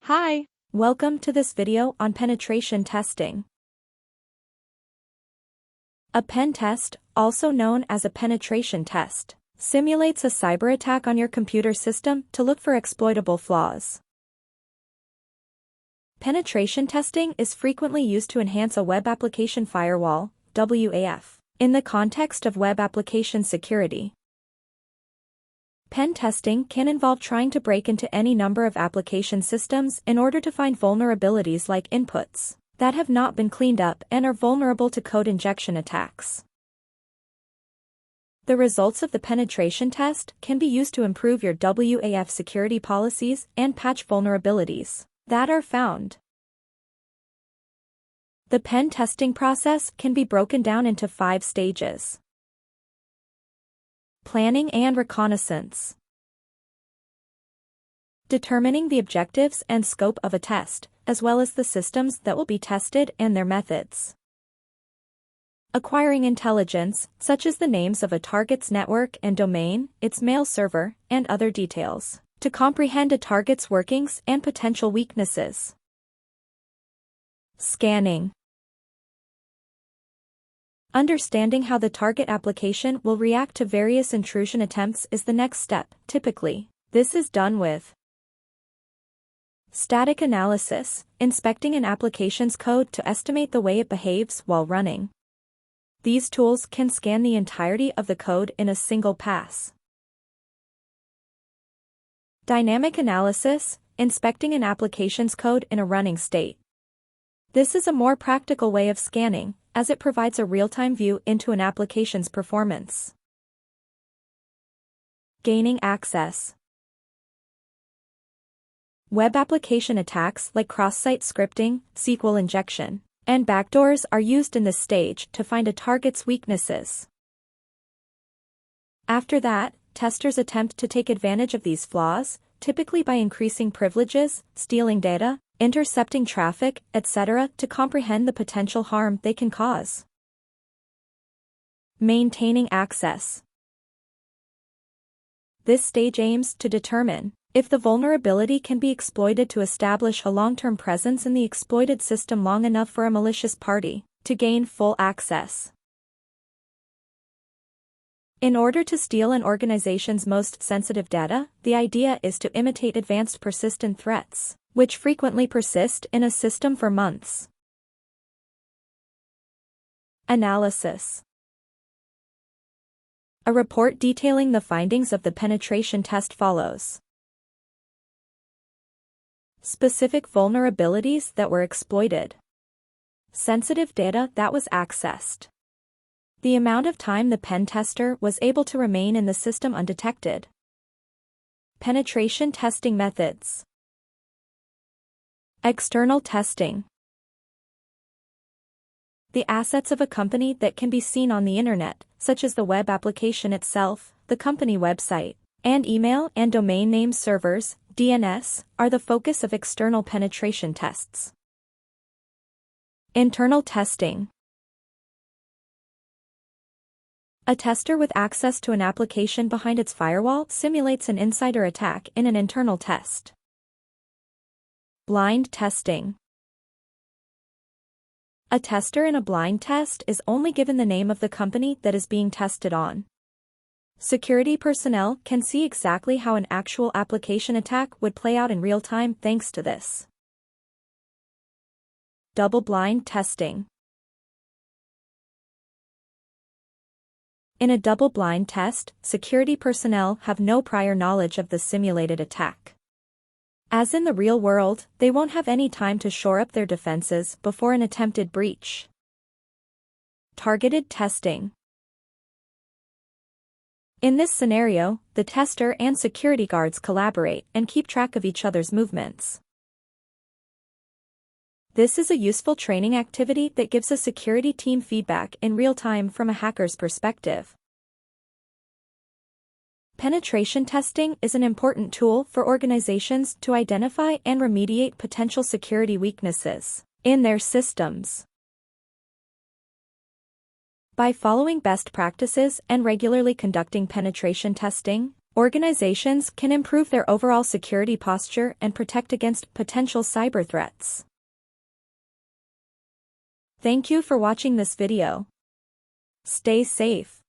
Hi, welcome to this video on penetration testing. A pen test, also known as a penetration test, simulates a cyber attack on your computer system to look for exploitable flaws. Penetration testing is frequently used to enhance a web application firewall, WAF, in the context of web application security. Pen testing can involve trying to break into any number of application systems in order to find vulnerabilities like inputs that have not been cleaned up and are vulnerable to code injection attacks. The results of the penetration test can be used to improve your WAF security policies and patch vulnerabilities that are found. The pen testing process can be broken down into 5 stages. Planning and reconnaissance. Determining the objectives and scope of a test, as well as the systems that will be tested and their methods. Acquiring intelligence, such as the names of a target's network and domain, its mail server, and other details, to comprehend a target's workings and potential weaknesses. Scanning. Understanding how the target application will react to various intrusion attempts is the next step. Typically, this is done with static analysis, inspecting an application's code to estimate the way it behaves while running. These tools can scan the entirety of the code in a single pass. Dynamic analysis, inspecting an application's code in a running state. This is a more practical way of scanning, as it provides a real-time view into an application's performance. Gaining access. Web application attacks like cross-site scripting, SQL injection, and backdoors are used in this stage to find a target's weaknesses. After that, testers attempt to take advantage of these flaws, typically by increasing privileges, stealing data, intercepting traffic, etc., to comprehend the potential harm they can cause. Maintaining access. This stage aims to determine if the vulnerability can be exploited to establish a long-term presence in the exploited system long enough for a malicious party to gain full access. In order to steal an organization's most sensitive data, the idea is to imitate advanced persistent threats, which frequently persist in a system for months. Analysis. A report detailing the findings of the penetration test follows. Specific vulnerabilities that were exploited. Sensitive data that was accessed. The amount of time the pen tester was able to remain in the system undetected. Penetration testing methods. External testing. The assets of a company that can be seen on the internet, such as the web application itself, the company website, and email and domain name servers, DNS, are the focus of external penetration tests. Internal testing. A tester with access to an application behind its firewall simulates an insider attack in an internal test. Blind testing. A tester in a blind test is only given the name of the company that is being tested on. Security personnel can see exactly how an actual application attack would play out in real time thanks to this. Double-blind testing. In a double-blind test, security personnel have no prior knowledge of the simulated attack. As in the real world, they won't have any time to shore up their defenses before an attempted breach. Targeted testing. In this scenario, the tester and security guards collaborate and keep track of each other's movements. This is a useful training activity that gives a security team feedback in real time from a hacker's perspective. Penetration testing is an important tool for organizations to identify and remediate potential security weaknesses in their systems. By following best practices and regularly conducting penetration testing, Organizations can improve their overall security posture and protect against potential cyber threats. Thank you for watching this video. Stay safe.